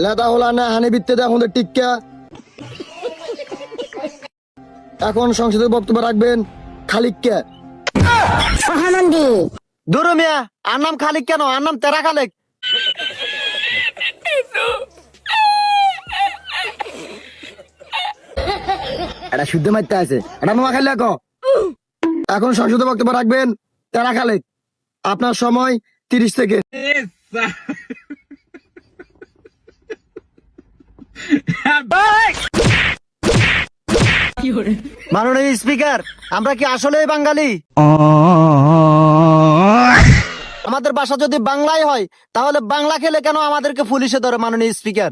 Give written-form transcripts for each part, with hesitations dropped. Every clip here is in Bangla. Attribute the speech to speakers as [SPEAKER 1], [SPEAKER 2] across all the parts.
[SPEAKER 1] লেদা হলা না হানি বিত্তে দেখুন টিক্কা। এখন সংসদের বক্তব্য রাখবেন খালিককে।
[SPEAKER 2] মহানন্দী
[SPEAKER 1] দূর মিয়া, আর নাম খালিক কেন, আর নাম তেরা খালেক। এটা শুদ্ধ মারতে আছে, এটা নোয়া খাইলে এখন সংসদে বক্তব্য রাখবেন তেরা খালেক। আপনার সময় 30 সেকেন্ড। মাননীয় স্পিকার, আমরা কি আসলেই বাঙালি? আমাদের ভাষা যদি বাংলাই হয় তাহলে বাংলা খেলে কেন আমাদেরকে পুলিশে ধরে মাননীয় স্পিকার?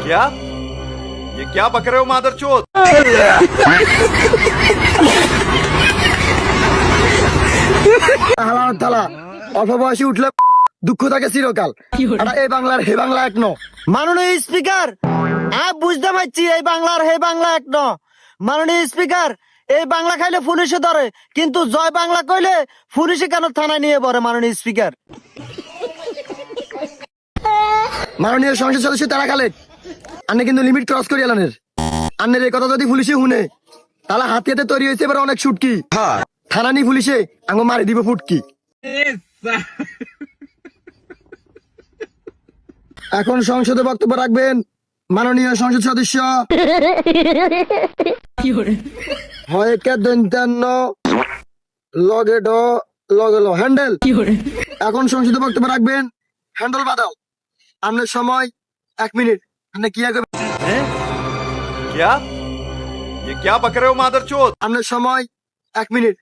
[SPEAKER 3] क्या ये क्या बक रहे हो मादरचोद?
[SPEAKER 1] অল্প বয়সে উঠলে দুঃখ থাকে চিরকাল। এই বাংলার হে বাংলা এক ন। মাননীয় স্পিকার, বুঝতে পারছি এই বাংলার হে বাংলা এক ন। মাননীয় স্পিকার, এই বাংলা খাইলে পুলিশে ধরে, কিন্তু জয় বাংলা কইলে পুলিশে কেন থানায় নিয়ে পড়ে? মাননীয় স্পিকার। মাননীয় সংসদ সদস্য তারা খালেক, আপনি কিন্তু লিমিট ক্রস করি এলানের। আন্নের এই কথা যদি পুলিশে শুনে তাহলে হাতিয়াতে তৈরি হয়েছে এবার অনেক সুটকি। থানা নি পুলিশে আঙ্গ মারি দিব ফুটকি। এখন সংসদে বক্তব্য রাখবেন মাননীয় সংসদ সদস্য হয় কে দন্তান্ন লগে ড লগে ল হ্যান্ডেল। এখন সংসদে বক্তব্য রাখবেন হ্যান্ডেল বাদাল। আপনার সময় 1 মিনিট। আপনি কি আগে
[SPEAKER 3] क्या ये क्या बक रहे हो मादरचोद?
[SPEAKER 1] আপনার সময় 1 মিনিট।